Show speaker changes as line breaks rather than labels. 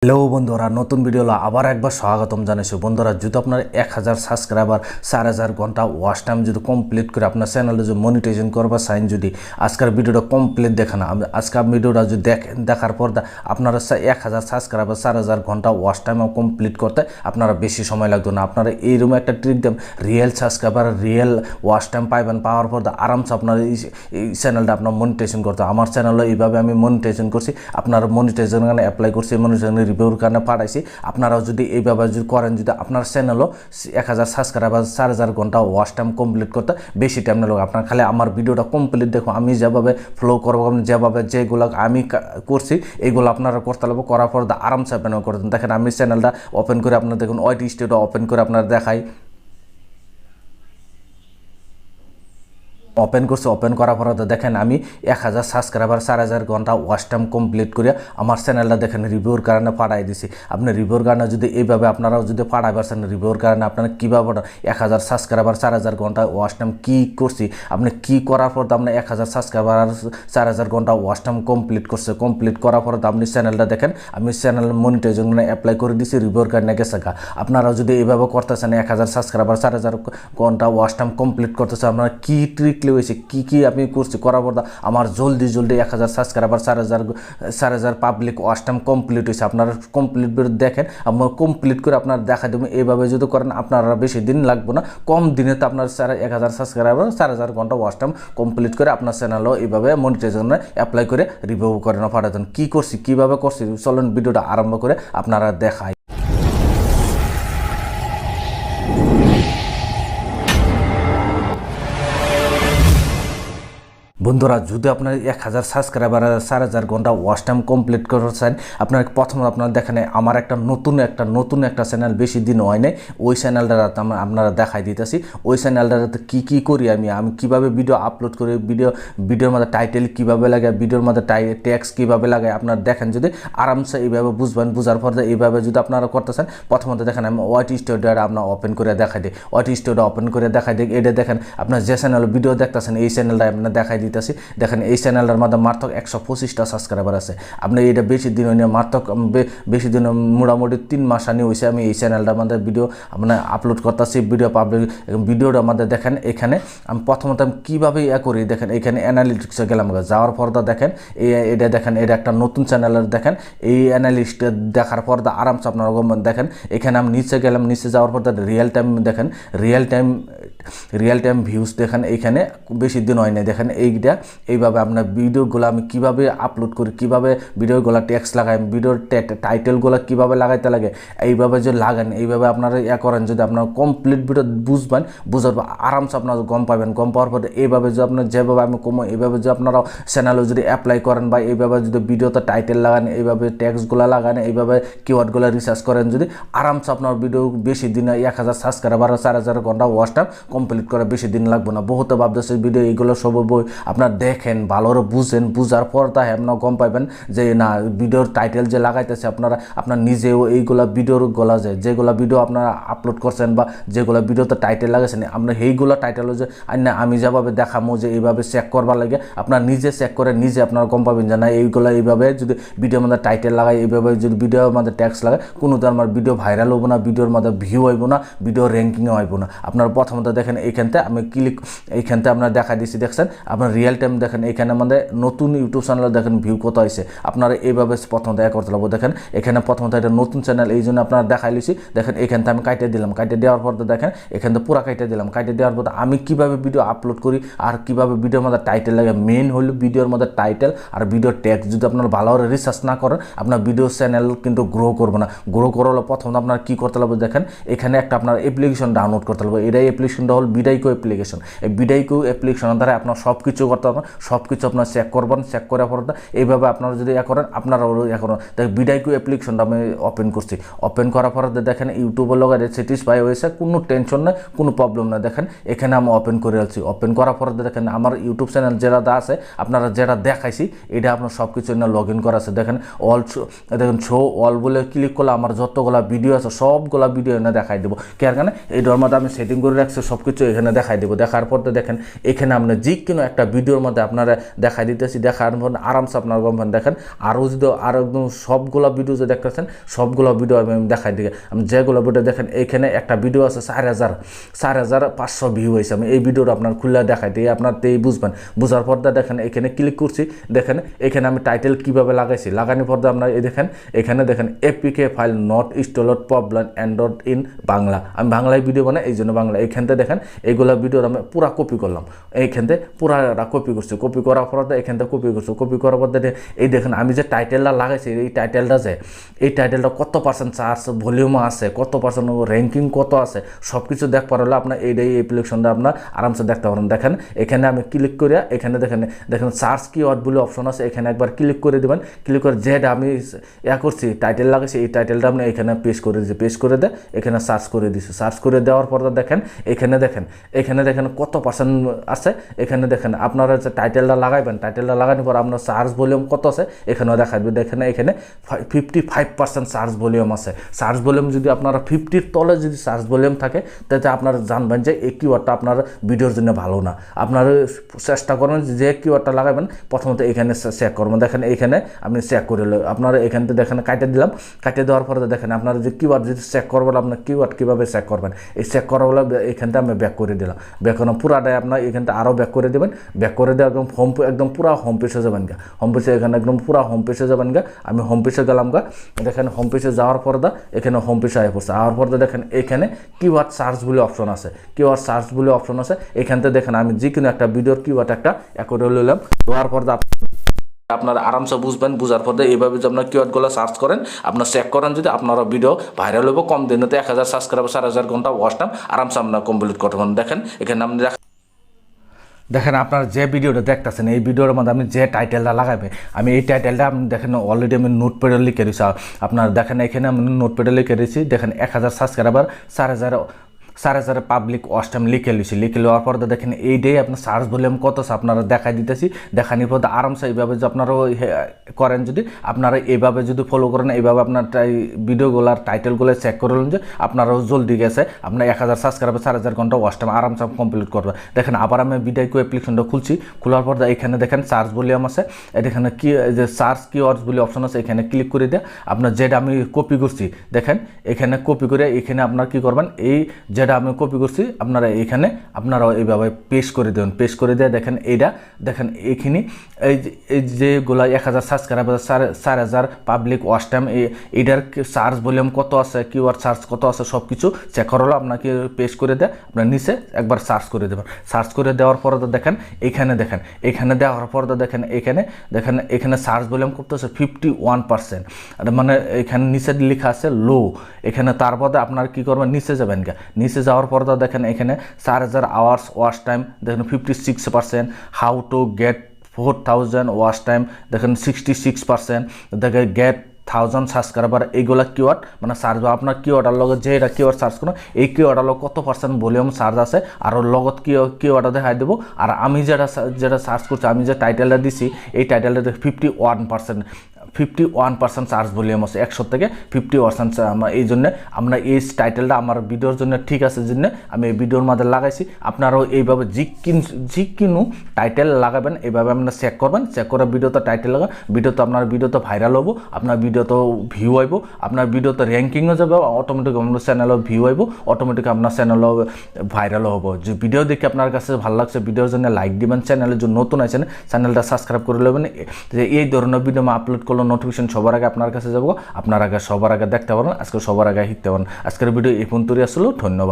Hello বন্ধুরা, নতুন video আবার একবার স্বাগতম জানাইছি। বন্ধুরা, যদি আপনার 1000 সাবস্ক্রাইবার 4000 ঘন্টা ওয়াচ টাইম যদি কমপ্লিট করে আপনার চ্যানেলে যদি মনিটাইজেশন করবা চাইন, যদি আজকের ভিডিওটা কমপ্লিট দেখেন, আজকের ভিডিওটা যদি দেখার পর আপনারা 1000 সাবস্ক্রাইবার 4000 ঘন্টা ওয়াচ টাইম কমপ্লিট করতে আপনারা বেশি সময় লাগতো না। আপনারা এইরকম একটা ট্রিক দেন, real subscriber real watch time পাইবেন। পাওয়ার পর আরামসে আপনার এই চ্যানেলটা আপনার মনিটাইজেশন করতে। আমার চ্যানেলে এইভাবে আমি মনিটাইজেশন করছি, আপনারা মনিটাইজেশন অ্যাপ্লাই করছি, মনিটাইজেশন রিভিউর কারণে পাঠাইছি। আপনারাও যদি এইভাবে যদি করেন, যদি আপনার চ্যানেলও 1000 সাবস্ক্রাইবার 4000 ঘন্টা ওয়াচ টাইম কমপ্লিট করতে বেশি টাইম না লাগে। আপনার খালি আমার ভিডিওটা কমপ্লিট দেখো, আমি যেভাবে ফ্লো করবো, যেভাবে যেগুলো আমি করছি এইগুলো আপনারা করতে লাগবে। করার পর আরামসে আপনি করতেন। দেখেন আমি চ্যানেলটা ওপেন করে আপনার দেখুন, ওয়াইটি স্টুডিও ওপেন করে আপনার দেখাই। ওপেন করছি, ওপেন করার পর দেখেন আমি 1000 সাবস্ক্রাইবার 4000 ঘন্টা ওয়াচ টাইম কমপ্লিট করে আমার চ্যানেলটা দেখেন রিভিউর কারণে পাঠাই দিছি। আপনি রিভিউর কারণে যদি এইভাবে আপনারাও যদি পাঠাই পারছেন, রিভিউর কারণে আপনারা কীভাবে 1000 সাবস্ক্রাইবার 4000 ঘন্টা ওয়াচ টাইম কী করছি, আপনি কী করার পর আপনি 1000 সাবস্ক্রাইবার 4000 ঘন্টা ওয়াচ টাইম কমপ্লিট করছে। কমপ্লিট করার পর আপনি চ্যানেলটা দেখেন, আমি চ্যানেল মনিটাইজেশন অ্যাপ্লাই করে দিছি, রিভিউর কারণে গেছে গা। আপনারাও যদি এইভাবে করতেছেন, 1000 সাবস্ক্রাইবার 4000 ঘন্টা ওয়াচ টাইম কমপ্লিট করতেছে, আপনারা কী ট্রিক হয়েছে, কী আমি করছি করার পর আমার জলদি 1000 subscriber 4000 public watch time complete হয়েছে। আপনারা কমপ্লিট দেখেন, আপনার কমপ্লিট করে আপনার দেখা দেবেন। এইভাবে যদি করেন আপনারা বেশি দিন লাগবে না, কম দিনে তো আপনার 1000 সাবস্ক্রাইবার 4000 ঘন্টা ওয়াচ টাইম কমপ্লিট করে আপনার চ্যানেলও এইভাবে মনিটাইজেশনে অ্যাপ্লাই করে রিভিউ করে না পাঠাতেন। কী করছি, কীভাবে করছি, চলুন ভিডিওটা আরম্ভ করে আপনারা দেখাই। বন্ধুরা, যদি আপনার 1000 সাবস্ক্রাইবার 4000 ঘন্টা ওয়াচ টাইম কমপ্লিট করছেন, আপনার প্রথমে আপনারা দেখেন আমার একটা নতুন একটা চ্যানেল, বেশি দিন হয় নাই। ওই চ্যানেলটা আপনারা দেখাই দিতেছি। ওই চ্যানেলটাতে কী করি আমি কীভাবে ভিডিও আপলোড করি, ভিডিওর মধ্যে টাইটেল কীভাবে লাগে, ভিডিওর মধ্যে ট্যাক্স কীভাবে লাগে, আপনারা দেখেন। যদি আরামসে এইভাবে বুঝবেন, বুঝার পর এইভাবে যদি আপনারা করতেছেন, প্রথমত দেখেন আমি ওয়াইটি স্টুডিওটা আপনার ওপেন করে দেখাই দিই। ওয়াইটি স্টুডিও ওপেন করে দেখাই দিই। এটা দেখেন আপনার যে চ্যানেল ভিডিও দেখতেছেন, এই চ্যানেলটা আপনার দেখাই দিই। দেখেন এই চ্যানেলটার মধ্যে মাত্র 125টা সাবস্ক্রাইবার আছে। আপনি এটা বেশি দিন হয়নি, মাত্র বেশি দিন মোটামুটি 3 মাস আনি হয়েছে আমি এই চ্যানেলটার মধ্যে ভিডিও মানে আপলোড করতেছি। ভিডিওটার মধ্যে দেখেন এখানে আমি প্রথমত আমি কীভাবে করি, দেখেন এখানে অ্যানালিটিক্সে গেলাম, যাওয়ার পর দেখেন এটা দেখেন, এটা একটা নতুন চ্যানেলের দেখেন। এই অ্যানালিস্টটা দেখার পর আরামসে আপনারা দেখেন এখানে আমি নিচে গেলাম, নিচে যাওয়ার পর রিয়েল টাইম দেখেন, রিয়েল টাইম ভিউজ দেখেন। এইখানে বেশি দিন হয় না, দেখেন এইভাবে আপনার ভিডিওগুলো আমি কীভাবে আপলোড করি, কীভাবে ভিডিওগুলো ট্যাক্স লাগাই, ভিডিওর টাইটেলগুলো কীভাবে লাগাইতে লাগে, এইভাবে যে লাগান, এইভাবে আপনারা করেন। যদি আপনার কমপ্লিট ভিডিও বুঝার আরামসে আপনারা গম পাবেন। গম পাওয়ার পরে এইভাবে যে আপনার যেভাবে আমি কমো, এইভাবে যে আপনারা চ্যানেলে যদি অ্যাপ্লাই করেন বা এইভাবে যদি ভিডিওতে টাইটেল লাগান, এইভাবে ট্যাক্সগুলো লাগান, এইভাবে কিওয়ার্ডগুলো রিসার্চ করেন, যদি আরামসে আপনার ভিডিও বেশি দিনে 1000 সাবস্ক্রাইবার 4000 ঘন্টা ওয়াচ টাইম কমপ্লিট করে বেশি দিন লাগবে না। বহুত ভাবতেছে ভিডিও এইগুলো সব বই আপনার দেখেন, ভালোরে বুঝেন, বুঝার পর তাই আপনার গম পাইবেন যে না ভিডিওর টাইটেল যে লাগাইতেছে আপনার নিজেও এইগুলা ভিডিওর গলা যায়, যেগুলো ভিডিও আপনারা আপলোড করছেন বা যেগুলো ভিডিওতে টাইটেল লাগাইছেন, আপনার এইগুলো টাইটেলও যে আমি যেভাবে দেখামো যে এইভাবে চেক করবার লাগে, আপনার নিজে চেক করে নিজে আপনারা গম পাবেন যে না এইগুলো এইভাবে যদি ভিডিওর মধ্যে টাইটেল লাগাই, এইভাবে যদি ভিডিওর মধ্যে ট্যাক্স লাগায়, কোনো তো আমার ভিডিও ভাইরাল হবো না, ভিডিওর মধ্যে ভিউ হইব না, ভিডিও র্যাঙ্কিংও হইব না। আপনারা প্রথমত দেখেন এইখানতে আমি এইখানতে আপনারা দেখা দিচ্ছি, দেখছেন আপনার রিয়েল টাইম দেখেন। এখানে আমাদের নতুন ইউটিউব চ্যানেলে দেখেন ভিউ কত হয়েছে। আপনারা এইভাবে প্রথমত করতে লাগবো। দেখেন এখানে প্রথমত এটা নতুন চ্যানেল, এই জন্য আপনারা দেখাই লিছি। দেখেন এখান থেকে আমি কাটে দিলাম, কাটে দেওয়ার পর দেখেন এখান থেকে পুরা কাটে দিলাম। কাটে দেওয়ার পর আমি কীভাবে ভিডিও আপলোড করি আর কীভাবে ভিডিওর মধ্যে টাইটেল লাগে, মেন হলো ভিডিওর মধ্যে টাইটেল আর ভিডিও ট্যাগ। যদি আপনারা ভালোভাবে রিসার্চ না করেন, আপনার ভিডিও চ্যানেল কিন্তু গ্রো করবে না। গ্রো করলে প্রথমত আপনারা কী করতে লাগবে, দেখেন এখানে একটা আপনার অ্যাপ্লিকেশন ডাউনলোড করতে লাগবে। এটাই অ্যাপ্লিকেশনটা হল বিডাইকো অ্যাপ্লিকেশন। এই বিডাইকো অ্যাপ্লিকেশনের দ্বারা আপনার সব কিছু করতে পারবেন, সব কিছু আপনার চেক করবেন। চেক করার পর এইভাবে আপনারা যদি করেন, আপনারা করেন। দেখ বিডাইকো অ্যাপ্লিকেশনটা আমি ওপেন করছি। ওপেন করার পর দেখেন ইউটিউবের লগে স্যাটিসফাই হয়েছে, কোনো টেনশন নেই, কোনো প্রবলেম নেই। দেখেন এখানে আমি ওপেন করে আছি। ওপেন করার পর দেখেন আমার ইউটিউব চ্যানেল যেটা আছে, আপনারা যেটা দেখাইছি এটা আপনার সব কিছু লগ ইন করা আছে। দেখেন অল দেখেন শো অল বলে ক্লিক করলে আমার যতগুলা ভিডিও আছে সবগুলা ভিডিও এনে দেখাই দেবো। কারণ এটার মধ্যে আমি সেটিং করে রাখছি সব সব কিছু এখানে দেখাই দেবো। দেখার পর তো দেখেন এখানে আপনার যে কোনো একটা ভিডিওর মধ্যে আপনারা দেখাই দিতেছি, দেখার পর আরামসে আপনার গমবেন। দেখেন আরও যদি আর একদম সবগুলো ভিডিও যে দেখতেছেন সবগুলো ভিডিও আমি দেখাই দিই। আমি যেগুলো ভিডিও দেখেন এখানে একটা ভিডিও আছে 4,500 ভিউ হয়েছে। আমি এই ভিডিওটা আপনার খুলে দেখাই দিই, আপনার তো বুঝবেন। বোঝার পর দেখেন এখানে ক্লিক করছি, দেখেন এখানে আমি টাইটেল কীভাবে লাগাইছি, লাগানোর পর আপনার এই দেখেন এখানে দেখেন APK file not installed problem Android in Bangla. আমি বাংলায় ভিডিও বানাই এই জন্য বাংলা। এইখানতে দেখেন এইগুলো ভিডিও আমি পুরা কপি করলাম, এইখানতে পুরাটা কপি করছি। কপি করার পর এখানতে কপি করছি, কপি করার পর এই দেখেন আমি যে টাইটেলটা লাগাইছি এই টাইটেলটা যে এই টাইটেলটা কত পার্সেন্ট চার্জ ভলিউম আছে, কত পার্সেন্ট র্যাঙ্কিং কত আছে সব কিছু দেখবার হলে আপনার এই অ্যাপ্লিকেশনটা আপনার আরামসে দেখতে পারেন। দেখেন এখানে আমি ক্লিক করে এখানে দেখেন সার্চ কিওয়ার্ড বলে অপশন আছে, এখানে একবার ক্লিক করে দেবেন। ক্লিক করে যেটা আমি করছি টাইটেল লাগাইছি এই টাইটেলটা আপনি এখানে পেস্ট করে দিয়েছি, পেস্ট করে দেয় এখানে সার্চ করে দিয়েছি। সার্চ করে দেওয়ার পর দেখেন এখানে দেখেন কত পার্সেন্ট আছে। এখানে দেখেন আপনারা যে টাইটেলটা লাগাইবেন, টাইটেলটা লাগানোর পর আপনার সার্চ ভলিউম কত আছে এখানেও দেখাবে। দেখেন এখানে 55% সার্চ ভলিউম আছে। সার্চ ভলিউম যদি আপনারা 50-র তলে যদি সার্চ ভলিউম থাকে তাতে আপনারা জানবেন যে এই কিওয়ার্ডটা আপনার ভিডিওর জন্য ভালো না। আপনারা চেষ্টা করবেন যে কিওয়ার্ডটা লাগাবেন প্রথমত এখানে চেক করবেন। দেখেন এখানে আপনি চেক করে আপনারা এখানতে দেখেন কাটে দিলাম, কাটে দেওয়ার পরে দেখেন আপনারা যে কিওয়ার্ড যদি চেক করবেন আপনার কিওয়ার্ড কীভাবে চেক করবেন এই চেক করা বলে এখানতে আমি ব্যাক করে দিলাম। ব্যাক করানো পুরাটাই আপনার এখানতে আরও ব্যাক করে দেবেন। ব্যাক করে দেওয়া একদম পুরা হোম পেজে যাবেন গা, হোম পেজে এখানে একদম পুরা হোম পেজে যাবেন গা। আমি হোম পেজে গেলাম গা, দেখেন হোম পেজে যাওয়ার পর এখানে হোম পেজে আয় পড়ছে। আওয়ার পর দেখেন এখানে কিওয়ার্ড সার্চ বলে অপশন আছে, কিওয়ার্ড সার্চ বলে অপশন আছে। এখানতে দেখেন আমি যে কোনো একটা ভিডিওর কিওয়ার্ড একটা করে নিলাম। দেওয়ার পর আপনারা আরামসে বুঝবেন। বুঝার পর এইভাবে যে আপনার কিওয়ার্ডগুলো সার্চ করেন আপনার চেক করেন, যদি আপনারা ভিডিও ভাইরাল হইব কম দিনেতে 1000 সাবস্ক্রাইবার 4000 ঘন্টা ওয়াচ টাইম আরামসে আপনারা কমপ্লিট করতে পারেন। দেখেন এখানে আপনি দেখেন আপনার যে ভিডিওটা দেখতেছেন এই ভিডিওর মধ্যে আমি যে টাইটেলটা লাগাবে আমি এই টাইটেলটা আপনি দেখেন অলরেডি আমি নোটপ্যাডে লিখে দিয়েছি। আপনার দেখেন এখানে আমি নোটপ্যাডে লিখে দিয়েছি। দেখেন 1000 সাবস্ক্রাইবার 4000 পাবলিক ওয়াচ টাইম লিখে লিছি। লিখে লওয়ার পর দেখেন এইটাই আপনার সার্চ ভলিউম কত আছে আপনারা দেখাই দিতেছি। দেখানোর পর আরামসে এইভাবে যে আপনারা করেন, যদি আপনারা এইভাবে যদি ফলো করেন, এইভাবে আপনার ভিডিওগুলোর টাইটেলগুলো চেক করলেন যে আপনারাও জলদি গেছে আপনার 1000 সাবস্ক্রাইবার 4000 ঘন্টা ওয়াচ টাইম আরামসে কমপ্লিট করবে। দেখেন আবার আমি ভিডিও অ্যাপ্লিকেশনটা খুলছি, খোলার পর এখানে দেখেন সার্চ ভলিউম আছে, এখানে কি যে সার্চ কিওয়ার্ডস বলে অপশন আছে এখানে ক্লিক করে দিয়ে আপনার যেটা আমি কপি করছি দেখেন এখানে কপি করে এখানে আপনার কি করবেন এই যেটা আমি কপি করছি আপনারা এখানে আপনারাও এইভাবে পেস্ট করে দেবেন। পেস্ট করে দিয়ে দেখেন এইটা দেখেন এইখানে এই যেগুলো 1000 সাবস্ক্রাইবার 4000 পাবলিক ওয়াচ টাইম এইটার সার্চ ভলিউম কত আছে, কিওয়ার্ড সার্চ কত আছে সব কিছু চেক করালো আপনাকে পেস্ট করে দেয়। আপনার নিচে একবার সার্চ করে দেবেন। সার্চ করে দেওয়ার পরে দেখেন এখানে দেওয়ার পর দেখেন এখানে সার্চ ভলিউম করতেছে 51%, মানে এখানে নিচে লেখা আছে লো। এখানে তারপরে আপনার কি করবেন নিচে যাবেন গা, নিচে যাওয়ার পর দেখেন এখানে 4000 আওয়ার্স ওয়াচ টাইম দেখেন 56%, how to get 4000 watch time দেখেন 66%, দেখেন গেট 1000 সাবস্ক্রাইবার। এইগুলা কিওয়ার্ড মানে সার্চ আপনার কিওয়ার্ডের লগে যে এটা কিওয়ার্ড সার্চ করুন এই কিওয়ার্ডের লগে কত পার্সেন্ট ভলিউম সার্চ আছে আর লগত কিওয়ার্ডটা দেখাই দেবো। আর আমি যেটা সার্চ করছি আমি যে টাইটেলটা দিছি এই টাইটেলটা 51% চার্জ ভলিউম আছে 100 থেকে 50%। আমরা এই জন্য আমরা এই টাইটেলটা আমার ভিডিওর জন্য ঠিক আছে জন্য আমি এই ভিডিওর মধ্যে লাগাইছি। আপনারাও এইভাবে যে কিনু টাইটেল লাগাবেন এইভাবে আপনারা চেক করবেন। চেক করে ভিডিওতে টাইটেল লাগান, ভিডিওতে আপনার ভিডিওতে ভাইরাল হবো, আপনার ভিডিওতে ভিউ আইব, আপনার ভিডিওতে র্যাঙ্কিংও যাবে, অটোমেটিক আপনার চ্যানেলও ভিউ আইব, অটোমেটিক আপনার চ্যানেলও ভাইরাল হবো। যে ভিডিও দেখে আপনার কাছে ভালো লাগছে ভিডিওর জন্য লাইক দিবেন, চ্যানেলের জন্য নতুন আছেন চ্যানেলটা সাবস্ক্রাইব করে নেবেন। যে এই ধরনের ভিডিও আমি আপলোড করলে নোটিফিকেশন সবার আগে আপনার কাছে যাবো, আপনার আগে সবার আগে দেখতে পারেন, আজকে সবার আগে শিখতে পারেন। আজকের ভিডিও এই পর্যন্তই আসলে ধন্যবাদ।